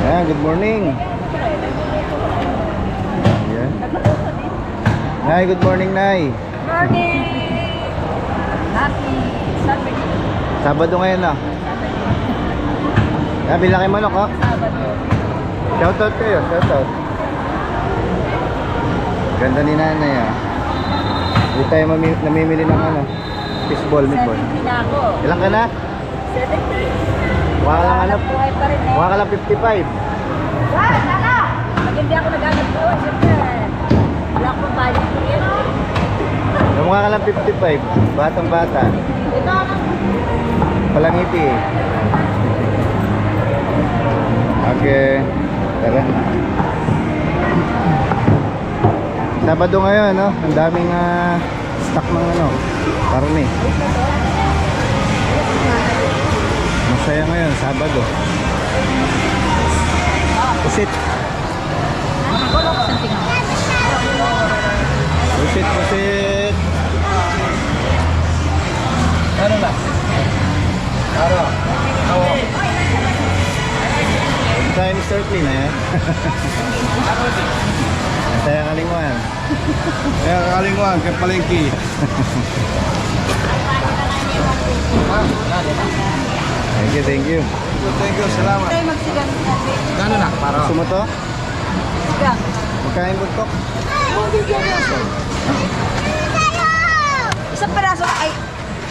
Ayan, good morning. Ayan. Nay, good morning, Nay. Morning! Happy Saturday. Sabado ngayon na. Ayan, bilang kayo manok, oh. Sabado. Shoutout kayo, shoutout. Ganda ni nanay, ah. Hindi tayo namimili ng ano, fishball, meatball. 70 na ako. Ilan ka na? 70. Mukha ka lang ano? Buhay pa rin eh. Mukha ka lang 55. Wow, sana! Pag hindi ako nagagat ko, siyempre, wala akong budget ko yan. Mukha ka lang 55. Batang bata. Ito ako. Palangiti eh. Okay. Tara. Sabado ngayon, no? Ang daming stock ng ano, karne. Masaya ngayon, Sabado. Pusit. Pusit, pusit. Ano na? Ano? Oo. Tayo ni Sir Clean, eh. Saya kalingwan. Kaya kalingwan, kay palengke. Thank you, thank you. Thank you, salamat. Tayo magsigang kasi. Gano'n na? Para. Gusto mo to? Sigang. Magkain buntok? Isang peraso ay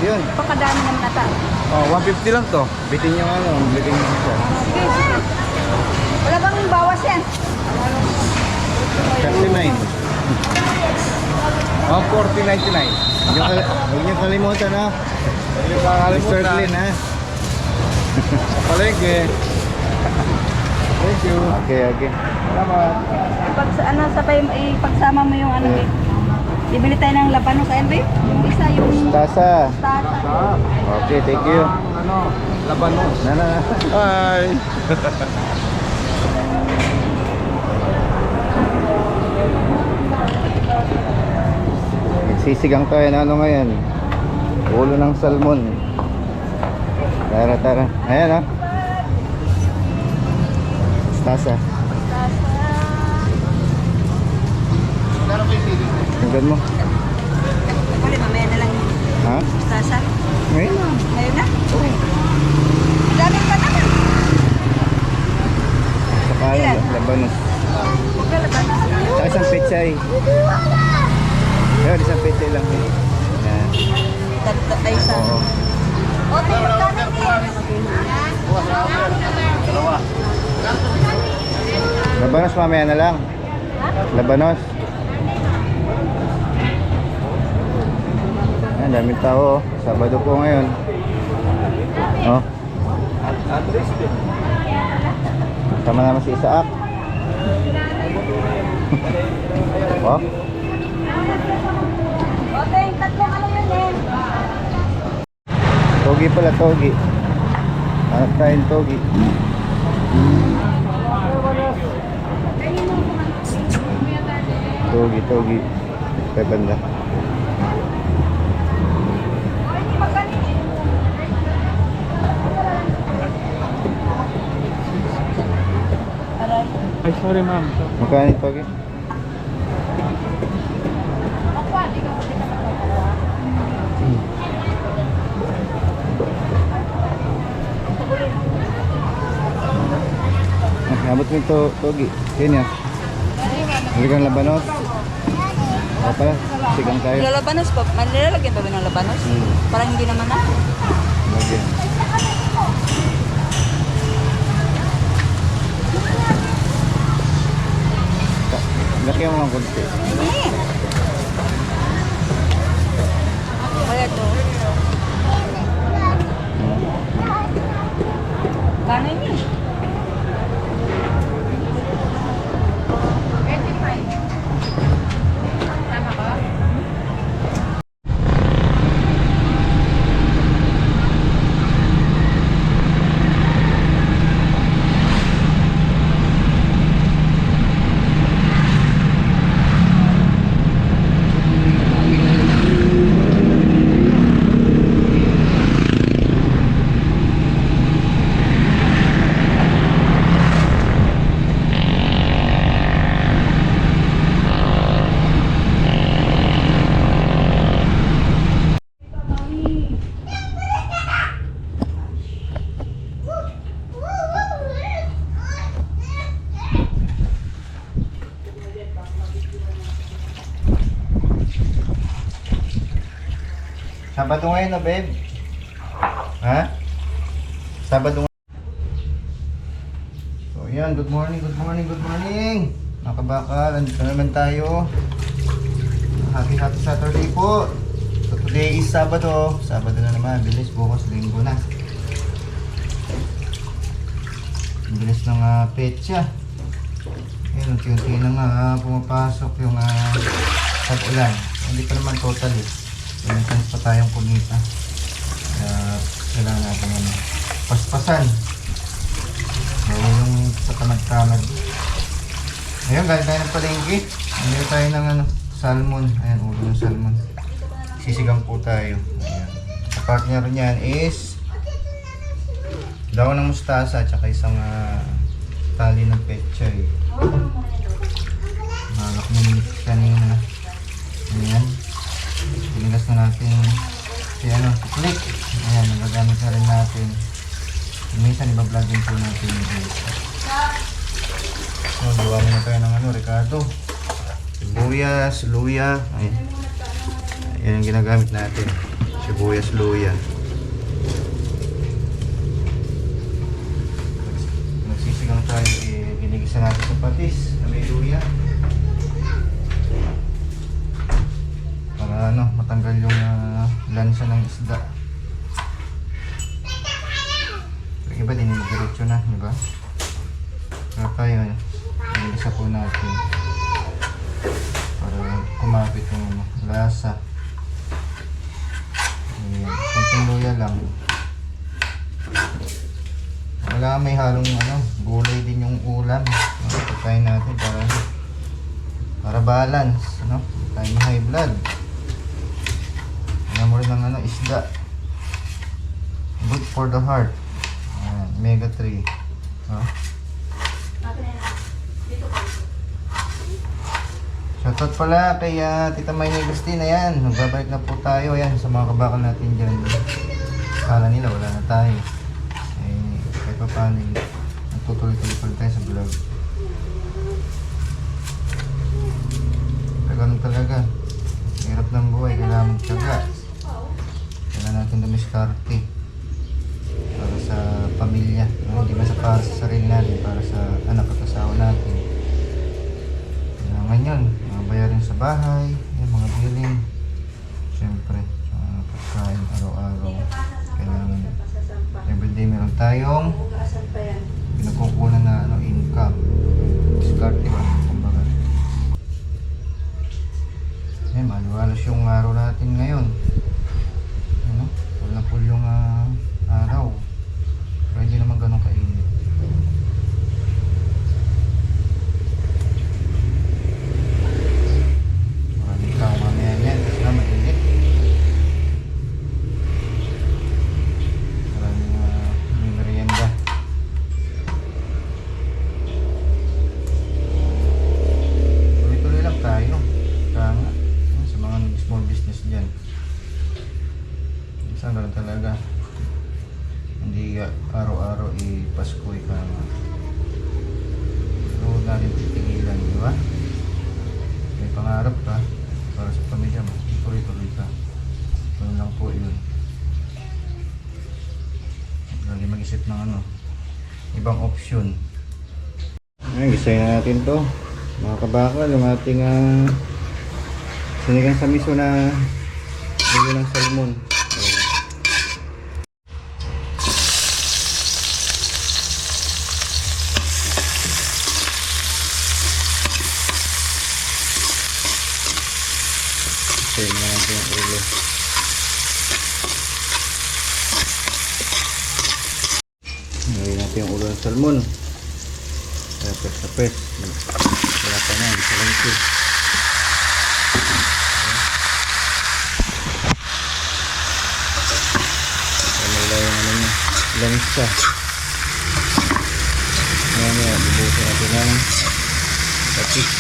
Yun. pakadami ng nata. Oh, 150 lang to. Bitin yung ano, bitin yung isa. Sige, sige. Wala bang bawas yan? 39. Oh, 40.99. Huwag niyo kalimutan, ha? Hindi ka Mr. kalimutan. Clean, ha? Sa palengke. Thank you. Okay, okay. Salamat. Pag ano, sabay, pagsama mo yung ano, bibili tayo ng labanos. Ayan ba yun? Yung isa, yung Tasa. tata. Okay, thank you. Ano? Labanos. Na. Hi. Sisigang tayo na ano ngayon. Ulo ng salmon. Tara, tara. Ayan, ha? Tasa. Tingnan mo. Ulit, mamaya na lang yung Ha? tasa. Ngayon na. Ngayon na? Okay. Dami pa naman. Saka Ilan? labanos. Huwag ka labanos. Saka isang pechay. Ayun, isang pechay lang. Ayan. Tatlo tayo sa... Oo. Okay, magkano Labanos mamaya na lang. Labanos. Ayan, daming tao. Sabado po ngayon. Oh. At least din. Sama naman si Isaac. Oh. Okay, tatlong ano yun eh. Togi pala, togi. Hanap tayong togi. Togi. Kaya banda. Ay, sorry ma'am. Magkano yung togi? Abot mo yung togi. Yan yan. Haligang labanos. O pala, sigang tayo. Lalabanos pa. Nilalagyan pa ba ng labanos? Parang hindi naman na. Okay. Laki mo lang kunti. Hindi. Kaya ito. Kano yun eh? Sabado ngayon na, babe. Ha? Sabado ngayon. So, yan. Good morning, good morning, good morning. Mga kabakal, andito na naman tayo. Happy Saturday po. So, today is Sabado. Sabado na naman. Bilis, bukas linggo na. Ang bilis ng petsa. Yan, unti-unti na nga pumapasok yung tag-ulan. Hindi pa naman totally. So, may chance pa tayong kumita. Kaya kailangan natin paspasan. So, yung sa tamad-tamad. Ngayon, galing tayo ng palengke. Ngayon tayo ng salmon. Ayan, ulo ng salmon. Sisigang po tayo. Ayan. Sa partner niyan is daon ng mustasa at saka isang tali ng pechay. Malak na minix kanina. Ayan. Pinigas na natin si click. Ayan, nagagamit na rin natin. Minsan iba-vlog din po natin yung isa. So, gawa muna tayo ng Ricardo. Sibuyas, luya. Ayan. Ayan ang ginagamit natin. Sibuyas, luya. Nagsisigang tayo, ginigisa natin sa patis na may luya. Para matanggal yung lansa ng isda. Yung iba dinidiretso na, di ba? Kaya tayo, ginigisa po natin para kumapit yung lasa. Ayan, kunting luya lang. Wala may halong gulay din yung ulam. Pagkain natin para balance, tayo may high blood. Alam mo rin ng isda. Good for the heart. Ayan, omega 3. Shoutout pala kay Tita Maynay Agustin. Ayan, magbabalik na po tayo. Ayan, sa mga kabakal natin dyan. Kala nila wala na tayo. Kahit pa paano nagtutuloy-tuloy pa tayo sa vlog. Ganun talaga. Hirap ng buhay, kailangan magtiyaga. Kailangan natin dumiskarte para sa pamilya. Hindi man para sa sarili natin, para sa anak at asawa natin. Kailangan yun. Mga bayarin sa bahay, yung mga billing. Siyempre, pagkain araw-araw. Kailangan everyday meron tayong pinagkukunan na income. Diskarte ba? Kumbaga. Maliwalas yung araw natin ngayon. Full na full yung araw. Pero hindi naman ganun kainit. Maraming tao mamaya yan. Kasi na mainit. Maraming may merienda. Tuloy-tuloy lang tayo. Kaya sa mga small business dyan. Minsan ganun talaga. Hindi araw-araw Pasko ikama. Huwag natin titigilan, di ba? May pangarap ka para sa pamilya mo. Tuloy-tuloy ka. Ganun lang po yun. Lagi mag-isip ng ibang option. Ayan, gisayin na natin to. Mga kabakal, yung ating sinigang sa miso na ulo ng salmon. Gisayin na natin yung ulo. Ngayon natin yung ulo ng salmon. Tapos. Wala pa na, isa lang ito. Wala yung lanisa. Ngayon, bubusin natin ng patis.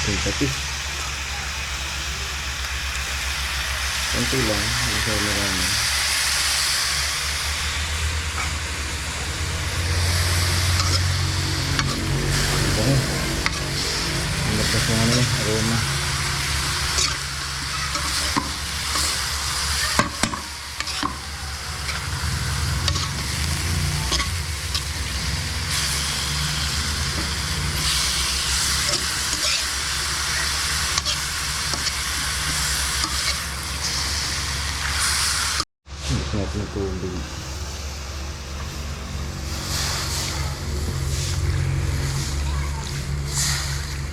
Okay, patis. konti lang. Hindi siya marami. Okay. Ang labas yung ano yun, aroma. Gusto natin ng tubig.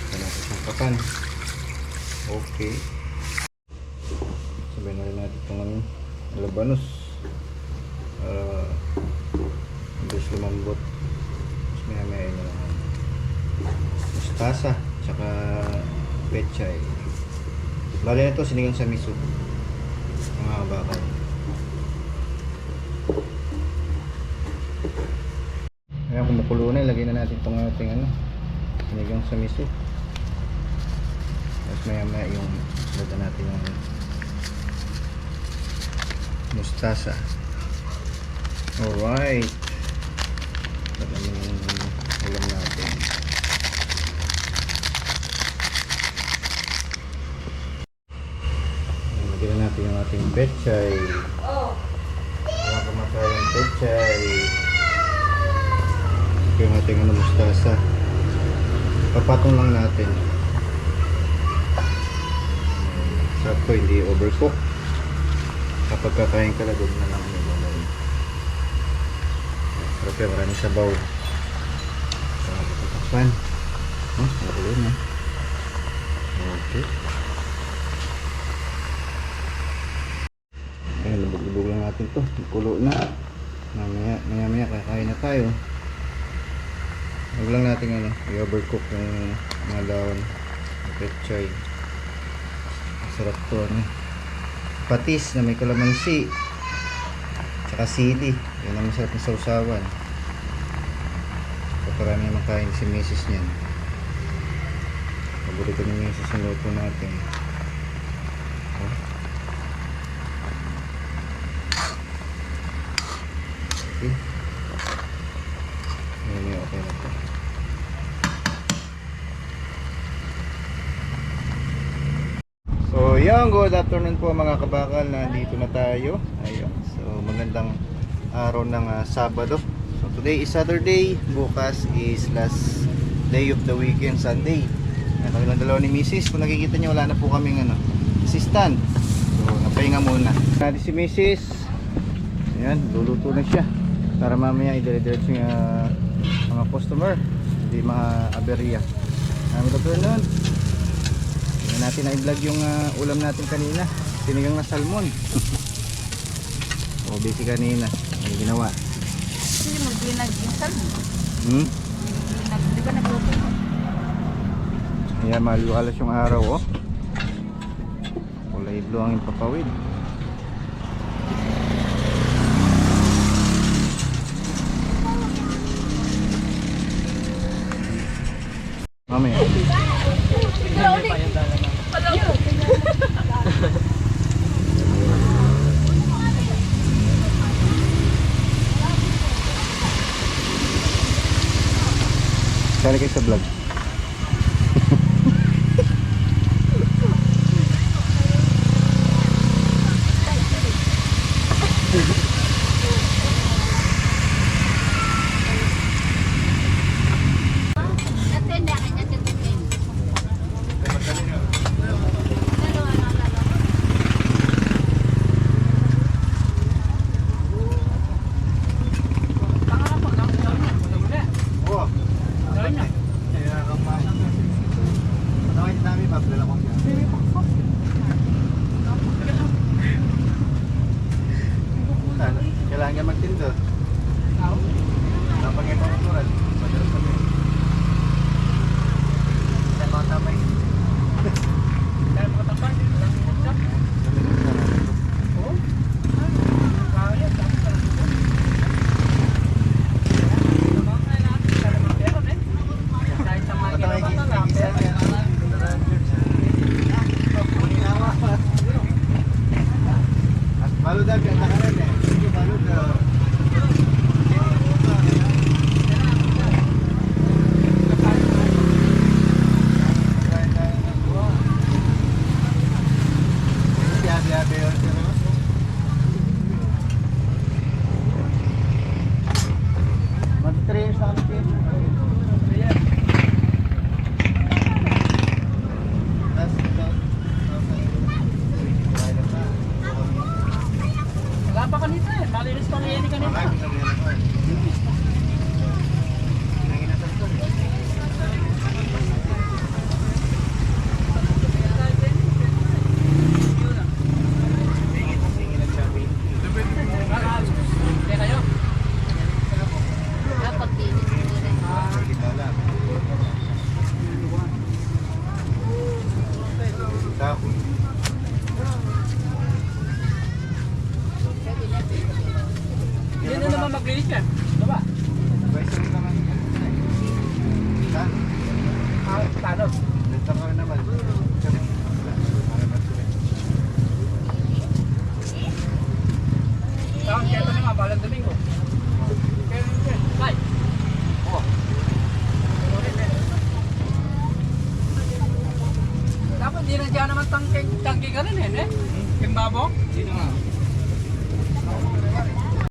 Ito natin isang kapan. Okay. Sabihin na rin natin itong ano, labanos. Bilis lumambot. Tapos maya na lang mustasa. Tsaka pechay. Bali na ito, sinigang sa miso. Mga kabakal. Ayan, kumukulo na, ilagay na natin itong ating ano, sinigang sa miso. Tapos maya yung lagyan natin yung mustasa. Alright, lagyan yung ulam natin. Ayan, lagyan na natin yung ating pechay. Ayan, kumatay yung pechay. Yung ating ano, mustasa. Papatong lang natin. Sarap ko, hindi overcook. Kapag kakain ka na, doon na lang nilalay. Sarap yan, maraming sabaw. Patakpan. Nakulo na. Okay. Ayan, lubog-lubog lang natin to. Nakulo na. Maya kakain na tayo. Huwag lang natin ano, i-overcook yung mga daon ng pechay. Sarap to ano. Patis na may kalamansi. Tsaka sili. Yan ang masarap na sausawan. Paparami naman kain si misis niyan. Paborito ni misis yung luto natin. Oh. Okay. Ayan, okay na po. So yan, good afternoon po mga kabakal. Nandito na tayo. Ayun. So magandang araw ng Sabado. So today is Saturday. Bukas is last day of the weekend, Sunday. Ayan, kami lang dalawa ni Mrs. Kung nakikita nyo, wala na po kaming ano, assistant. So napahinga muna. Nandito si Mrs. Ayan, luluto na siya. Para mamaya i-diretso yung mga customer. Hindi mga aberya. Good afternoon. Hindi natin na-vlog yung ulam natin kanina. Sinigang na salmon. O, busy kanina. May ginawa. Hindi mo binag yung salmon. Di ba nagluto? Ayan, malualas yung araw, oh. Kulay blue ang papawid. Mamaya. Sali kayo sa vlog. Advisor. Diba? Advisory naman. Saan? Tanong. Dito ka naman. Para mag-tuloy. Saan kaya ito naman, balang domingo. Bye. Dapat di na dyan naman tangking ka rin eh.